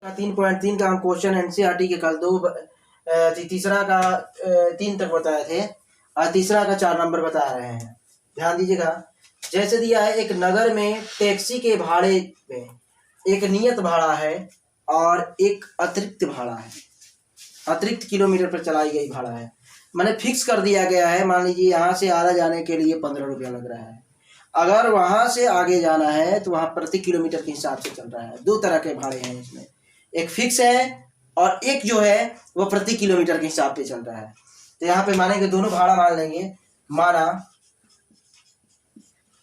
का 3.3 का हम क्वेश्चन एनसीईआरटी के कल तीसरा का 3 तक बताए थे और तीसरा का 4 नंबर बता रहे हैं। ध्यान दीजिएगा। जैसे दिया है एक नगर में टैक्सी के भाड़े में एक नियत भाड़ा है और एक अतिरिक्त भाड़ा है, अतिरिक्त किलोमीटर पर चलाई गई भाड़ा है। मैंने फिक्स कर दिया गया है। मान लीजिए यहाँ से आरा जाने के लिए 15 रुपया लग रहा है। अगर वहां से आगे जाना है तो वहां प्रति किलोमीटर के हिसाब से चल रहा है। दो तरह के भाड़े हैं इसमें, एक फिक्स है और एक जो है वो प्रति किलोमीटर के हिसाब से चल रहा है। तो यहाँ पे मानेंगे दोनों भाड़ा मान लेंगे। माना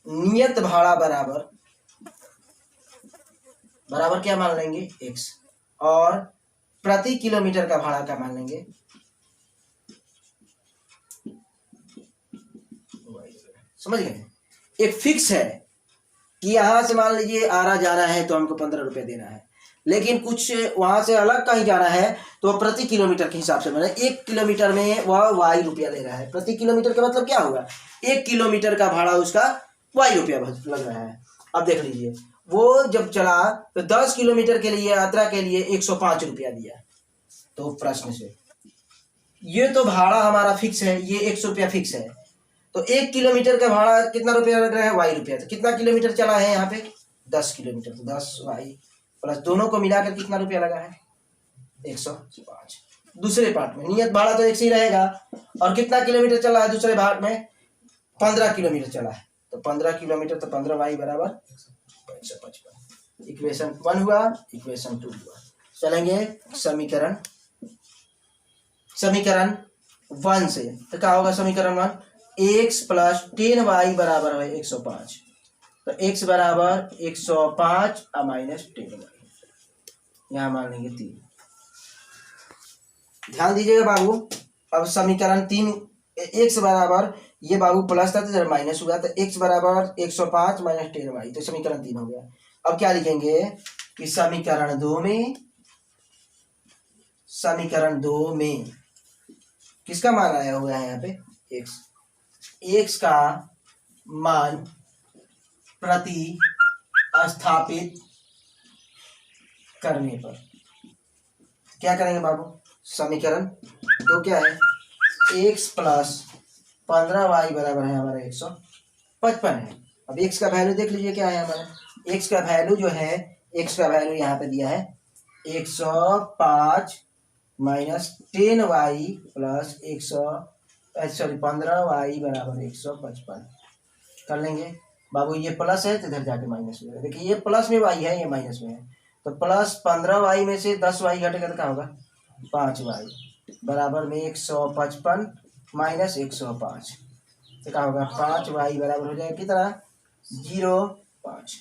नियत भाड़ा बराबर क्या मान लेंगे x और प्रति किलोमीटर का भाड़ा क्या मान लेंगे समझ गए। एक फिक्स है कि यहां से मान लीजिए आरा जाना है तो हमको 15 रुपये देना है, लेकिन कुछ वहां से अलग कहीं जाना है तो प्रति किलोमीटर के हिसाब से मतलब 1 किलोमीटर में वह वाई रुपया ले रहा है। प्रति किलोमीटर का मतलब क्या होगा, 1 किलोमीटर का भाड़ा उसका वाई रुपया लग रहा है। अब देख लीजिए वो जब चला तो 10 किलोमीटर के लिए यात्रा के लिए 105 रुपया दिया। तो प्रश्न से ये तो भाड़ा हमारा फिक्स है, ये 100 रुपया फिक्स है। तो 1 किलोमीटर का भाड़ा कितना रुपया लग रहा है, वाई रुपया। तो कितना किलोमीटर चला है यहाँ पे 10 किलोमीटर, तो 10 वाई प्लस दोनों को मिलाकर कितना रुपया लगा है 105। दूसरे पार्ट में नियत भाड़ा तो एक ही रहेगा और कितना किलोमीटर चला है दूसरे भाग में 15 किलोमीटर चला है। तो 15 किलोमीटर तो 15 वाई बराबर 155। इक्वेशन 1 हुआ, इक्वेशन 2 हुआ। चलेंगे समीकरण 1 से। तो क्या होगा समीकरण 1, x प्लस 10y बराबर है 105। तो x बराबर 105 माइनस 10y, यहाँ मान लेंगे 3। ध्यान दीजिएगा बाबू। अब समीकरण 3 x बराबर ये बाबू प्लस था तो माइनस हुआ, तो x बराबर 105 माइनस 10y, तो समीकरण 3 हो गया। अब क्या लिखेंगे कि समीकरण 2 में किसका मान आया हुआ है यहाँ पे x का मान प्रति स्थापित करने पर क्या करेंगे बाबू। समीकरण 2 क्या है, x प्लस 15y बराबर है हमारा 155 है। अब x का वैल्यू देख लीजिए क्या है हमारा। x का वैल्यू जो है, x का वैल्यू यहाँ पे दिया है 105 माइनस 10y प्लस 15y बराबर 155 कर लेंगे बाबू। ये प्लस है तो इधर जाके माइनस हो जाएगा। देखिए ये प्लस में y है, ये माइनस में है, तो प्लस 15y में से 10y घटेगा तो क्या होगा 5y बराबर में 155 माइनस 105, तो क्या होगा 5y बराबर हो जाएगा कितना 0.5।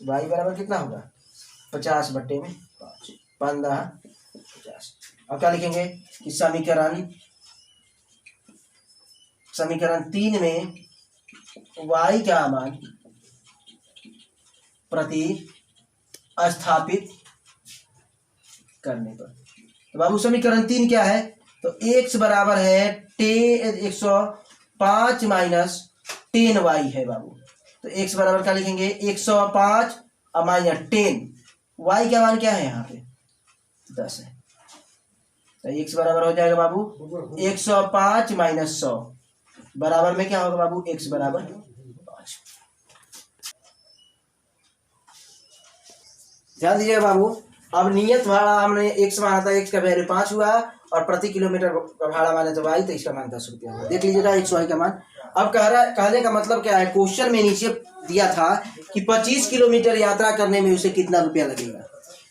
y बराबर कितना होगा 50/5 15/50। अब क्या लिखेंगे कि समीकरण 3 में y का मान प्रति स्थापित करने पर। तो बाबू समीकरण 3 क्या है, तो x बराबर है 105 माइनस 10y है बाबू। तो x बराबर क्या लिखेंगे 105 माइनस 10, y का मान क्या है यहाँ पे 10 है। तो x बराबर हो जाएगा बाबू 105 माइनस 100 बराबर में क्या होगा बाबू x बराबर 5। ध्यान दीजिएगा बाबू। अब नियत भाड़ा हमने x माना था, x का वैल्यू 5 हुआ और प्रति किलोमीटर का भाड़ा माने तो y, तो इसका मान 10 रुपया हुआ। देख लीजिएगा x y का मान। अब कहने का मतलब क्या है, क्वेश्चन में नीचे दिया था कि 25 किलोमीटर यात्रा करने में उसे कितना रुपया लगेगा।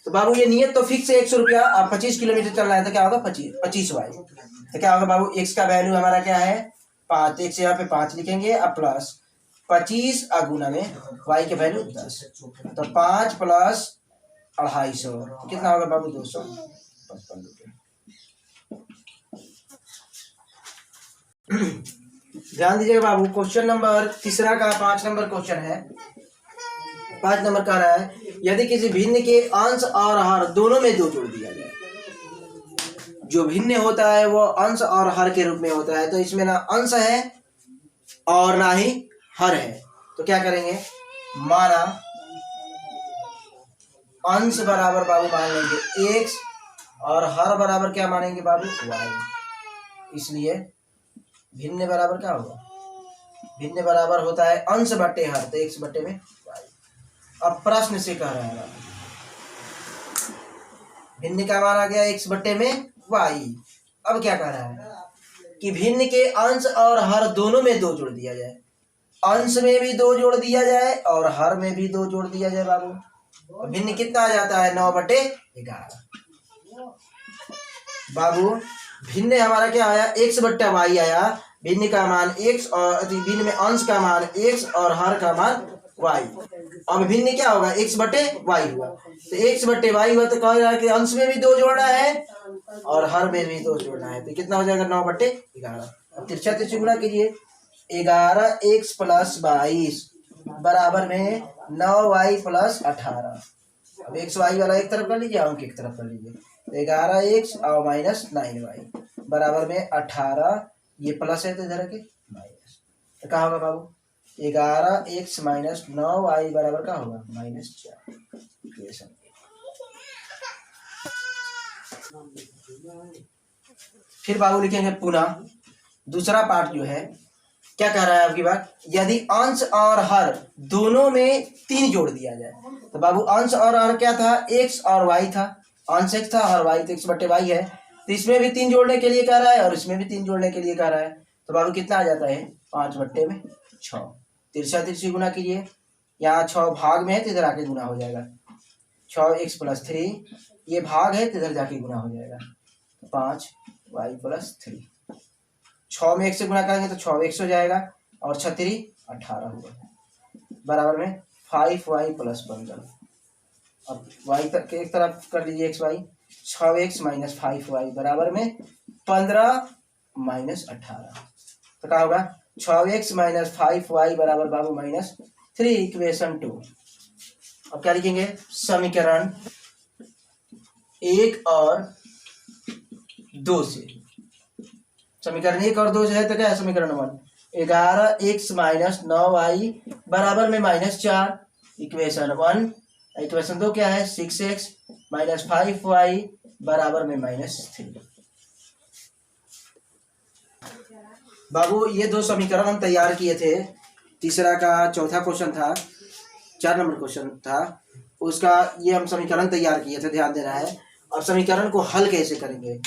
तो बाबू ये नियत तो फिक्स है 100 रुपया। अब 25 किलोमीटर चल रहा है तो क्या होगा 25 वाई। तो क्या होगा बाबू x का वैल्यू हमारा क्या है 5, x यहाँ पे 5 लिखेंगे अब प्लस 25 गुना में y के वैल्यू 10, तो 5 प्लस 250 कितना होगा बाबू 255 रुपये। ध्यान दीजिएगा बाबू। क्वेश्चन नंबर तीसरा का 5 नंबर क्वेश्चन है। 5 नंबर कह रहा है यदि किसी भिन्न के अंश और हर दोनों में 2 जोड़ दिया जाए। जो भिन्न होता है वो अंश और हर के रूप में होता है, तो इसमें ना अंश है और ना ही हर है। तो क्या करेंगे, माना अंश बराबर बाबू मान लेंगे x और हर बराबर क्या मानेंगे बाबू y। इसलिए भिन्न बराबर क्या होगा, भिन्न बराबर होता है अंश बटे हर, तो x बटे में y। अब प्रश्न से कह रहा है भिन्न का मान आ गया x बटे में y। अब क्या कह रहा है कि भिन्न के अंश और हर दोनों में 2 जोड़ दिया जाए, अंश में भी 2 जोड़ दिया जाए और हर में भी 2 जोड़ दिया जाए बाबू। तो भिन्न कितना आ जाता है 9/11 बाबू। भिन्न हमारा क्या आया x बट्टा y आया, भिन्न का मान x और भिन्न में अंश का मान x और हर का मान y। अब भिन्न क्या होगा x बटे y हुआ, तो x बटे y हुआ तो कह रहा है कि अंश में भी 2 जोड़ना है और हर में भी 2 जोड़ना है, तो कितना हो जाएगा 9/11। अब तिरछा तिरछी गुणा कीजिए, 11x + 22 बराबर में 9y + 18। अब x y वाला एक तरफ कर लीजिए, अंक एक तरफ कर लीजिए, तो 11x और -9y बराबर में 18, ये प्लस है तो इधर के माइनस, तो क्या होगा बाबू 11x - 9y बराबर क्या होगा -4। फिर बाबू लिखेंगे पुनः दूसरा पार्ट जो है क्या कह रहा है आपकी बात, यदि अंश और हर दोनों में 3 जोड़ दिया जाए, तो बाबू अंश और हर क्या था x और y था, अंश x था हर y, तो x बटे y है, तो इसमें भी 3 जोड़ने के लिए कह रहा है और इसमें भी 3 जोड़ने के लिए कह रहा है, तो बाबू कितना आ जाता है 5/6। तिरछा तिरछी गुना कीजिए, यहाँ 6 भाग में है तो इधर आके गुना हो जाएगा, 6x + 3 ये भाग है तो इधर जाके गुना हो जाएगा, 5y + 3। 6 में 1 से गुना करेंगे तो 6x हो जाएगा और 6 3 18 होगा, बराबर में 5y + 15। अब y तक एक तरफ कर लीजिए xy, 6x - 5y बराबर में 15 - 18, तो क्या होगा 6x - 5y बराबर बाबू -3 इक्वेशन 2। अब क्या लिखेंगे, समीकरण 1 और 2 से, समीकरण 1 और 2 से है तो क्या है समीकरण 1, 11x - 9y बराबर में -4 इक्वेशन 1। इक्वेशन 2 क्या है 6x - 5y बराबर में -3। बाबू ये 2 समीकरण हम तैयार किए थे, तीसरा का चौथा क्वेश्चन था, 4 नंबर क्वेश्चन था उसका, ये हम समीकरण तैयार किए थे, ध्यान देना है। अब समीकरण को हल कैसे करेंगे,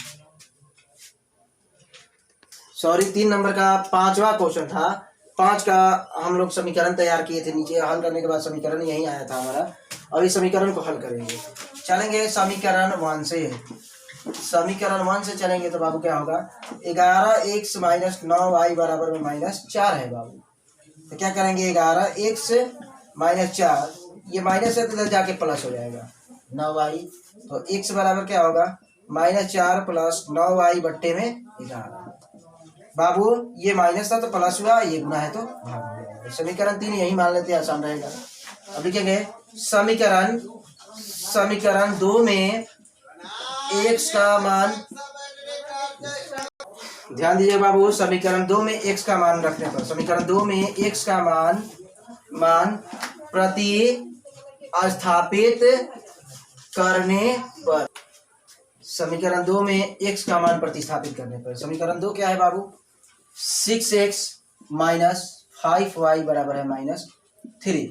सॉरी 3 नंबर का 5वां क्वेश्चन था, 5 का हम लोग समीकरण तैयार किए थे, नीचे हल करने के बाद समीकरण यही आया था हमारा। अब इस समीकरण को हल करेंगे, चलेंगे समीकरण 1 से, समीकरण 1 से चलेंगे तो बाबू क्या होगा 11x - 9y बराबर में -4 है बाबू, तो क्या करेंगे 11x - 4 ये माइनस है तो इधर जाके प्लस हो जाएगा 9y, तो x बराबर क्या होगा -4 + 9y बट्टे में 11। बाबू ये माइनस था तो प्लस हुआ, ये गुना है तो भाग हो जाएगा। समीकरण 3 यही मान लेते हैं, आसान रहेगा। अब लिखेंगे समीकरण 2 में x का मान, ध्यान दीजिए बाबू, समीकरण 2 में x का मान रखने पर, समीकरण 2 में x का मान प्रति स्थापित करने पर, समीकरण 2 में x का मान प्रतिस्थापित करने पर, समीकरण 2 क्या है बाबू 6x - 5y बराबर है -3।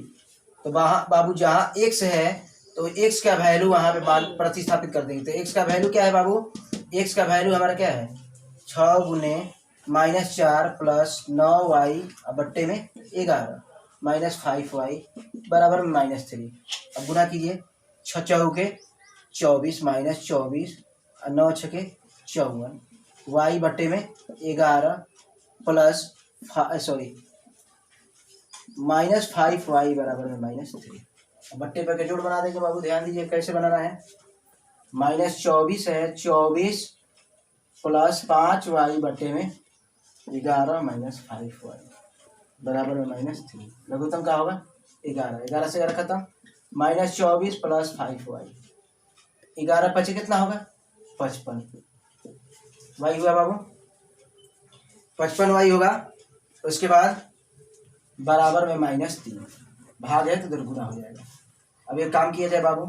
तो बाबू जहाँ x है तो x का वैल्यू वहाँ पे मान प्रतिस्थापित कर देंगे, तो x का वैल्यू क्या है बाबू, x का वैल्यू हमारा क्या है 6 गुने -4 + 9y बट्टे में 11 -5y बराबर में -3। अब गुना कीजिए, 6 चौके 24 -24 और 9 छके 54, y बट्टे में 11 प्लस -5y बराबर में -3। बट्टे पे का जोड़ बना देंगे बाबू, ध्यान दीजिए कैसे बनाना है, -24 है 24 + 5y बट्टे में 11 -5y बराबर में -3। लघुत्तम क्या होगा 11, 11 से 11 खत्म, -24 + 5y, 11 × 5 कितना होगा 55 y हुआ बाबू, 55 y होगा। उसके बाद बराबर में -3, भाग है तो दुर्गुना हो जाएगा। अब एक काम किया जाए बाबू,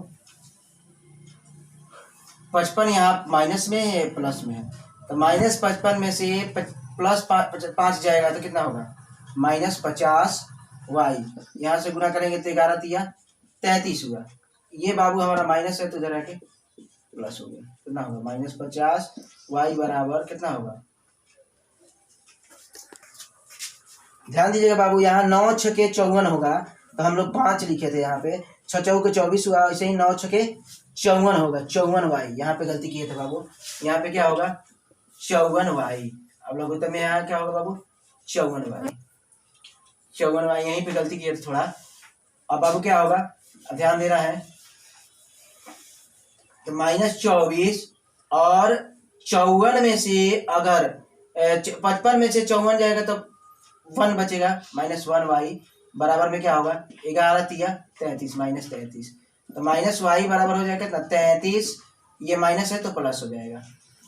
55 यहाँ माइनस में है प्लस में है, तो -55 में से प्लस 5 जाएगा तो कितना होगा, -50y। यहाँ से गुना करेंगे तो 11 तिया 33 हुआ। ये बाबू हमारा माइनस है तो इधर आके प्लस हो गया, कितना होगा -50y बराबर कितना होगा। ध्यान दीजिएगा बाबू, यहाँ 9 छके 54 होगा, तो हम लोग 5 लिखे थे, यहाँ पे 6 चौके 24 हुआ, वैसे ही 9 छके 54 होगा, 54y। यहाँ पे गलती किए थे बाबू, यहाँ पे क्या होगा 54y। अब लोग में यहाँ क्या होगा बाबू 54y, 54y यहीं पे गलती किए थे थोड़ा। अब बाबू क्या होगा, अब ध्यान देना है, तो -24 और 54 में से अगर 55 में से 54 जाएगा तो 1 बचेगा, -1y बराबर में क्या होगा 11 तिया 33 -33, तो -y बराबर हो जाएगा कितना 33, ये माइनस है तो प्लस हो जाएगा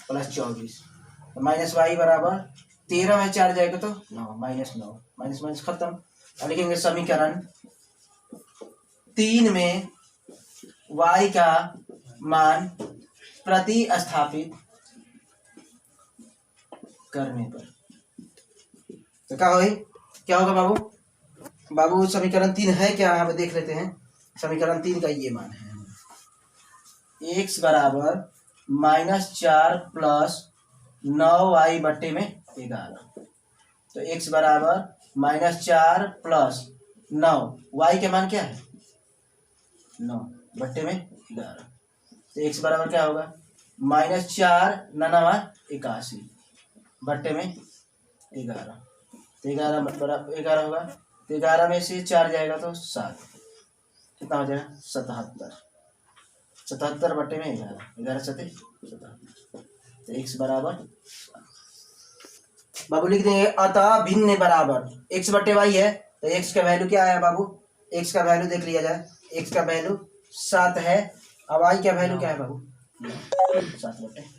+24, तो -y बराबर 13 में 4 जाएगा तो 9, -9 माइनस खत्म। अब लिखेंगे समीकरण 3 में y का मान प्रतिस्थापित करने पर तो क्या होगा बाबू। बाबू समीकरण 3 है क्या, हम देख लेते हैं। समीकरण 3 का ये मान है, x बराबर -4 + 9y बट्टे में 11, तो x बराबर -4 + 9, y के मान क्या है 9 बट्टे में 11, तो x बराबर क्या होगा -4 9 81 बट्टे में 11, तो 11 बराबर 11 होगा, तो 11 में से 4 जाएगा तो 7, कितना हो जाएगा 77 बट्टे में 11, 11 7 77, तो x बराबर बाबू लिख देंगे। अतः भिन्न बराबर x बट्टे y है, तो x का वैल्यू क्या है बाबू, x का वैल्यू देख लिया जाए, x का वैल्यू 7 है, अब y का वैल्यू क्या है बाबू 7 बट्टे